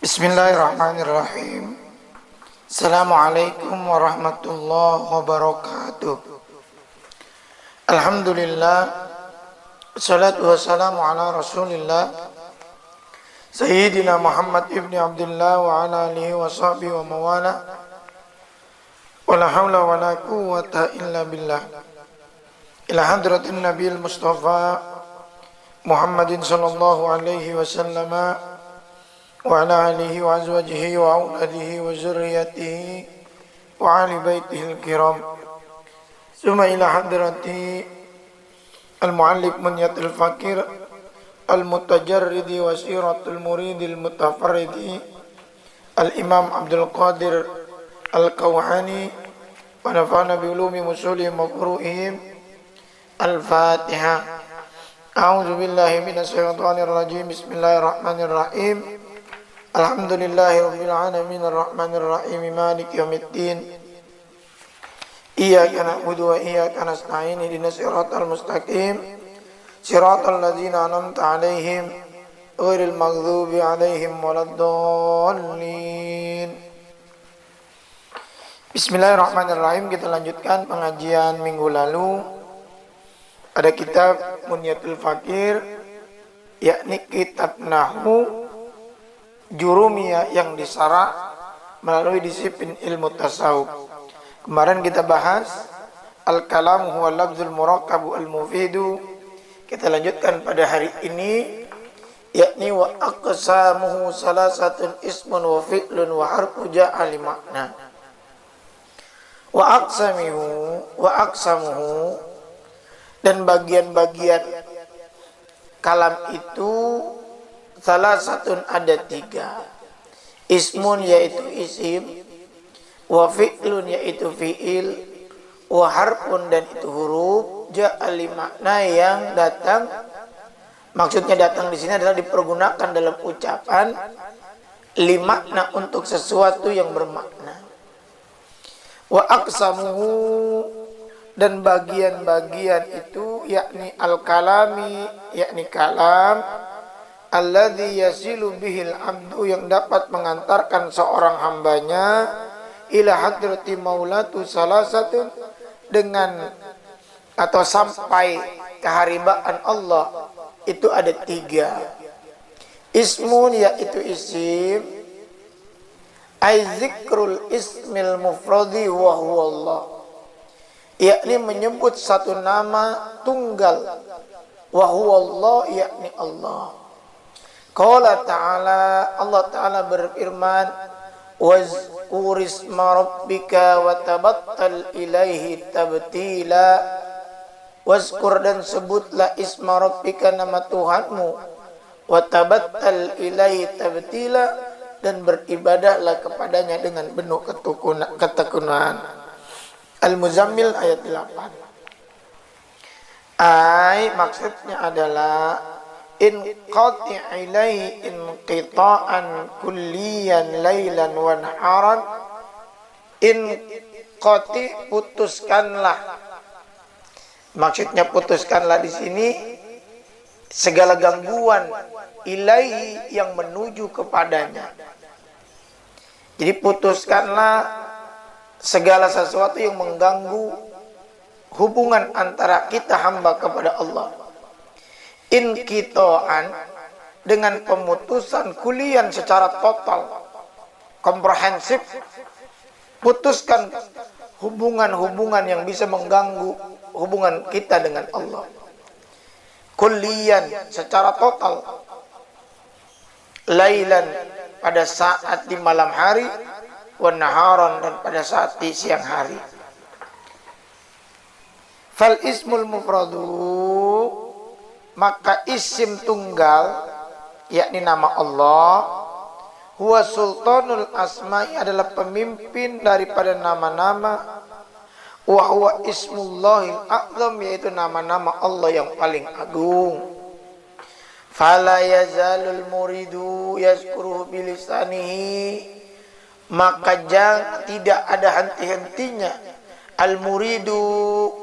Bismillahirrahmanirrahim. Assalamualaikum warahmatullahi wabarakatuh. Alhamdulillah, wassalatu wassalamu ala rasulillah Sayyidina Muhammad ibni Abdullah wa ala alihi wa sahbihi wa mawala. Wa la hawla wa la quwwata illa billah. Ila hadratin Nabil Mustafa Muhammadin sallallahu alaihi wasallam wa ala alihi wa azwajihi wa auladihi wa zurriyatihi wa ahli baitihi al-kiram. Summa ila hadrati al-muallif munyatul fakir al-mutajarridi wa siratul muridil mutafarridi al-imam Abdul Qadir al-Kawhani wa nafa'na bi ulumi musulihim wa furu'ihim. Al-Fatihah. A'udzu billahi minasy syaithanir rajim. Bismillahirrahmanirrahim. Alhamdulillahi rabbil alamin arrahmanir rahim maliki yaumiddin. Iyyaka na'budu wa iyyaka nasta'in ihdinas siratal mustaqim siratal ladzina an'amta 'alaihim ghairil maghdubi 'alaihim waladdallin. Bismillahirrahmanirrahim. Kita lanjutkan pengajian minggu lalu. Ada kitab Munyatul Fakir, yakni kitab nahwu jurumiyah yang disarah melalui disiplin ilmu tasawuf. Kemarin kita bahas al-kalam huwa lafzul murakkabu al-mufidu. Kita lanjutkan pada hari ini, yakni wa aqsamuhu salasatun ismun wa fi'lun wa harfu ja'ali makna. Wa aqsamuhu dan bagian-bagian kalam itu salah satu ada tiga. Ismun yaitu isim, wa fi'lun yaitu fi'il, wa harfun dan itu huruf, ja'ali makna yang datang. Maksudnya datang di sini adalah dipergunakan dalam ucapan limakna untuk sesuatu yang bermakna. Wa aqsamuhu dan bagian-bagian itu yakni al-kalami, yakni kalam alladzi yasilu bihil abdu yang dapat mengantarkan seorang hambanya ila hadrati maulatu salasatun dengan atau sampai keharibaan Allah itu ada tiga. Ismun yaitu isim, ay zikrul ismil mufradi wa huwa Allah, yakni menyebut satu nama tunggal, wa huwa Allah yakni Allah. Qala ta'ala, Allah Ta'ala berfirman, wazkur isma rabbika wa tabattal ilaihi tabtila. Wazkur dan sebutlah isma rabbika nama Tuhanmu, wa tabattal ilaihi tabtila dan beribadahlah kepadanya dengan penuh ketekunan. Al-Muzammil ayat 8. Maksudnya adalah inqati' ilaihi inqita'an kulliyan lailan wa naharan. Inqati' putuskanlah. Maksudnya putuskanlah di sini segala gangguan ilaihi yang menuju kepadanya. Jadi putuskanlah segala sesuatu yang mengganggu hubungan antara kita hamba kepada Allah. Inqita'an dengan pemutusan kulian secara total, komprehensif. Putuskan hubungan-hubungan yang bisa mengganggu hubungan kita dengan Allah. Kulian secara total. Lailan pada saat di malam hari, wa naharan dan pada saat di siang hari. Fal ismul mufradu, maka isim tunggal yakni nama Allah, huwa sultanul asma'i adalah pemimpin daripada nama-nama, wa huwa ismullahil a'zam, yaitu nama-nama Allah yang paling agung. Fala yazalul muridu yazkuruhu bilisanihi, maka tidak ada henti-hentinya al muridu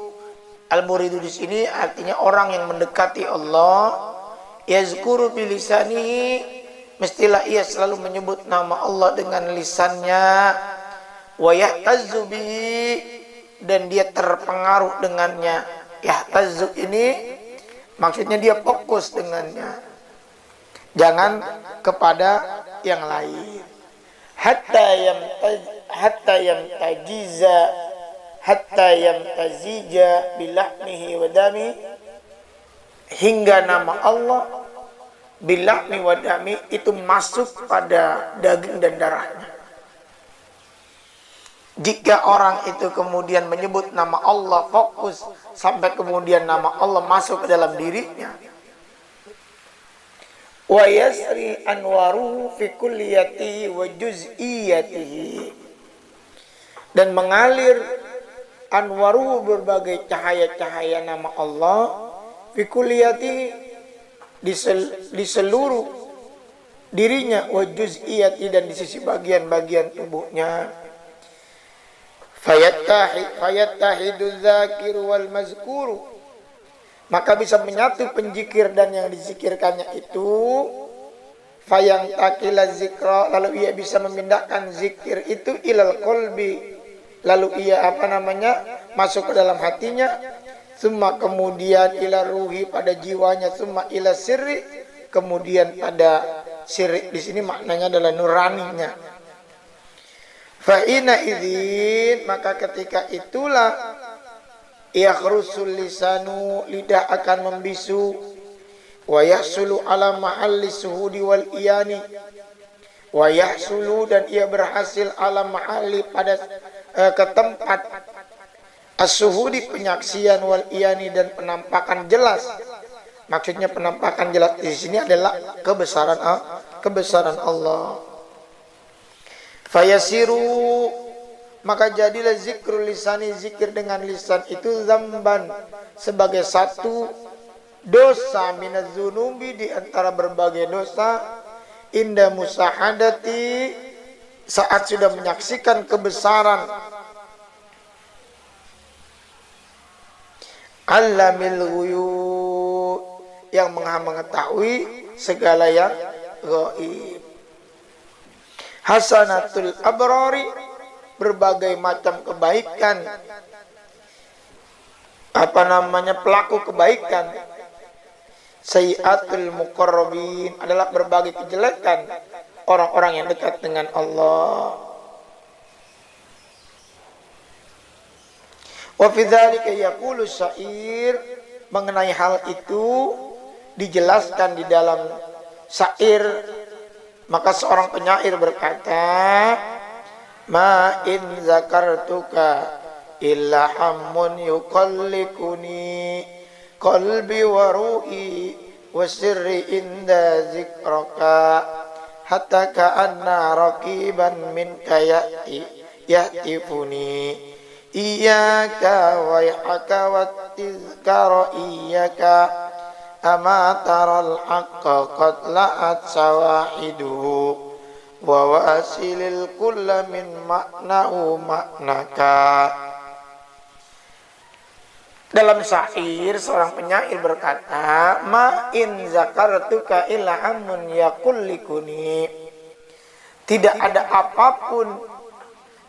di sini artinya orang yang mendekati Allah, yazkuru bilisanihi, mestilah ia selalu menyebut nama Allah dengan lisannya, wa yahtazzu bihi, dan dia terpengaruh dengannya. Yahtazzu ini maksudnya dia fokus dengannya, jangan kepada yang lain. Hatta yamtazija bilahmihi wa dami, hingga nama Allah bilahmi wa dami itu masuk pada daging dan darahnya. Jika orang itu kemudian menyebut nama Allah fokus sampai kemudian nama Allah masuk ke dalam dirinya, wa yasri anwaruhu fi kulliyatihi wa juz'iyatihi, dan mengalir anwaruhu berbagai cahaya-cahaya nama Allah fi kulliyatihi di seluruh dirinya, wa juz'iyatihi dan di sisi bagian-bagian tubuhnya. Fayattahidu dzakiru wal mazkuru, maka bisa menyatu penjikir dan yang dizikirkannya itu. Fayang takila zikra, lalu ia bisa memindahkan zikir itu ilal qalbi, lalu ia masuk ke dalam hatinya. Summa kemudian ila ruhi, pada jiwanya. Summa ila sirri, kemudian pada sirri di sini maknanya adalah nuraninya. Fa'ina idzin, maka ketika itulah yakhrusul lisanu, lidah akan membisu. Wa yahsulu ala mahalli suhudi wal iyani, wa yahsulu, dan ia berhasil ala mahalli pada ke tempat as-suhudi penyaksian, wal iyani dan penampakan jelas. Maksudnya penampakan jelas di sini adalah kebesaran Allah. Fayasiru, maka jadilah zikrul lisani, zikir dengan lisan itu, zamban, sebagai satu dosa, minaz zunubi, di antara berbagai dosa, inda musahadati, saat sudah menyaksikan kebesaran alamil ghuyub, yang mengetahui segala yang gaib. Hasanatul abrari, berbagai macam kebaikan, pelaku kebaikan. Sayyiatul muqarrabin, adalah berbagai kejelekan orang-orang yang dekat dengan Allah. Wa fi dzalika yaqulu syair, mengenai hal itu dijelaskan di dalam syair. Maka seorang penyair berkata, ma in zakartuka illa hammun yuqallikuni qalbi wa ru'i wa sirri inda zikraka, hatta ka'anna raqiban minka yahtifuni iyyaka wa yahaka wa tizkara iyyaka, ama taral haqqa qad la'at sawahiduhu wa wasilil kulla min makna'u maknaka. Dalam syair seorang penyair berkata, ma in zakartuka illa amun yakullikuni, tidak ada apapun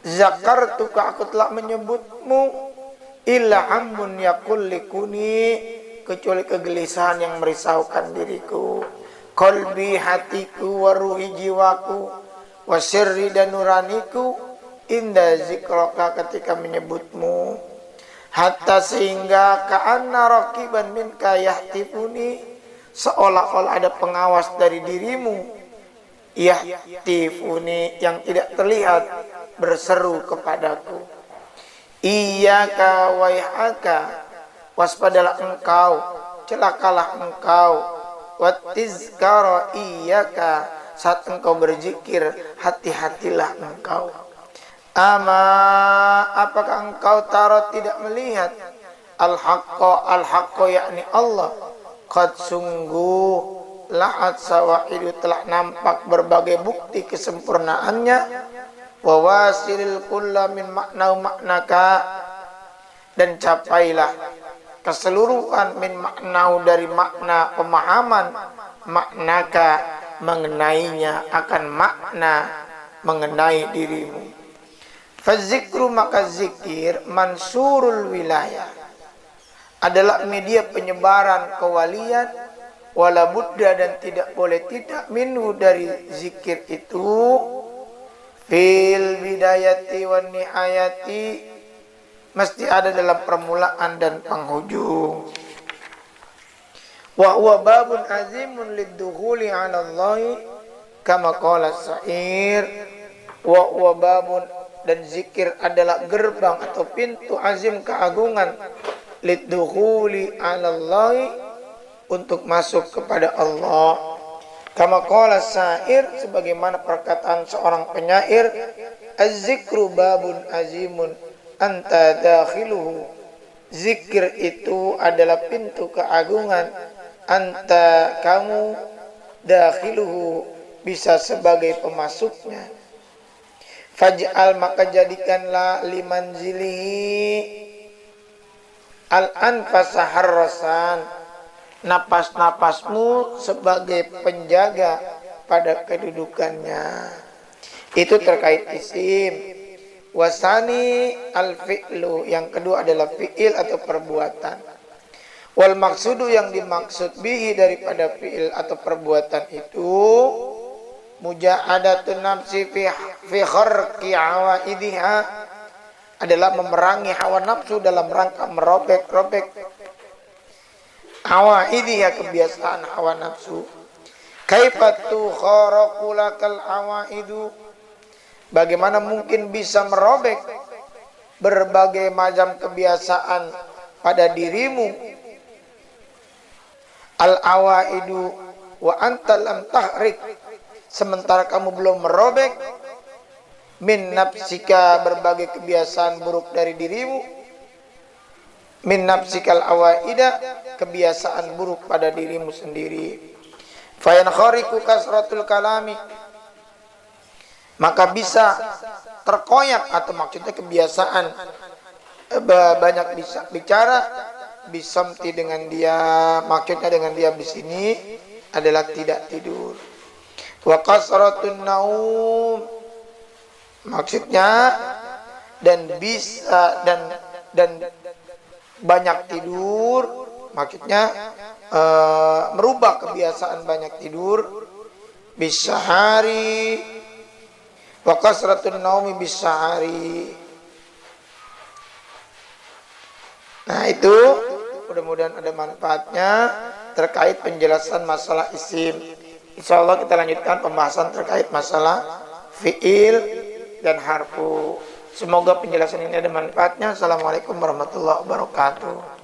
zakartuka, aku telah menyebutmu, illa amun yakullikuni, kecuali kegelisahan yang merisaukan diriku, qalbi, hatiku, waruhi, jiwaku, wasirri, dan nuraniku, inda zikraka, ketika menyebutmu. Hatta, sehingga ka'anna raqiban minka yahtifuni, seolah-olah ada pengawas dari dirimu, yahtifuni, yang tidak terlihat, berseru kepadaku. Iyyaka wa yahaka, waspadalah engkau, celakalah engkau, wattizkara iyyaka, saat engkau berzikir, hati-hatilah engkau. Ama apakah engkau tara tidak melihat al-haqqa yakni Allah qad sungguh la'at sawahidu telah nampak berbagai bukti kesempurnaannya wa wasilil kulla min maknaka dan capailah keseluruhan min maknau dari makna pemahaman maknaka mengenainya akan makna mengenai dirimu. Fazikru maka zikir mansurul wilayah adalah media penyebaran kewalian wala budda dan tidak boleh tidak minhu dari zikir itu fil bidayati wan nihayati mesti ada dalam permulaan dan penghujung. Wa huwa babun azimun liddukhuli 'ala Allah kama qala sa'ir wa huwa babun dan zikir adalah gerbang atau pintu azim keagungan liddukhuli 'ala Allah untuk masuk kepada Allah. Kama qala sa'ir sebagaimana perkataan seorang penyair az-zikru babun azimun anta dakhiluhu zikir itu adalah pintu keagungan anta kamu dakhiluhu bisa sebagai pemasuknya. Faj'al maka jadikanlah liman zilihi al-anfasa harrasan napas-napasmu sebagai penjaga pada kedudukannya. Itu terkait isim. Wasani al-fi'lu yang kedua adalah fi'il atau perbuatan. Wal maksudu yang dimaksud bihi daripada fi'il atau perbuatan itu mujahadatun nafsi fi kharqi awaidiha adalah memerangi hawa nafsu dalam rangka merobek-robek awaidiha kebiasaan hawa nafsu. Kaifatu kharaqulakal awaidu bagaimana mungkin bisa merobek berbagai macam kebiasaan pada dirimu al awaidu wa anta lam tahrik sementara kamu belum merobek min nafsika berbagai kebiasaan buruk dari dirimu min nafsikal awaida kebiasaan buruk pada dirimu sendiri. Fayan khariku kasratul kalami maka bisa terkoyak atau maksudnya kebiasaan banyak bisa bicara bisamti dengan dia maksudnya dengan diam di sini adalah tidak tidur. Wa kasratun naum maksudnya dan bisa dan banyak tidur maksudnya merubah kebiasaan banyak tidur bisahari wa kasratun naumi bisahari. Nah itu mudah-mudahan ada manfaatnya terkait penjelasan masalah isim. Insyaallah kita lanjutkan pembahasan terkait masalah fi'il dan harfu. Semoga penjelasan ini ada manfaatnya. Assalamualaikum warahmatullahi wabarakatuh.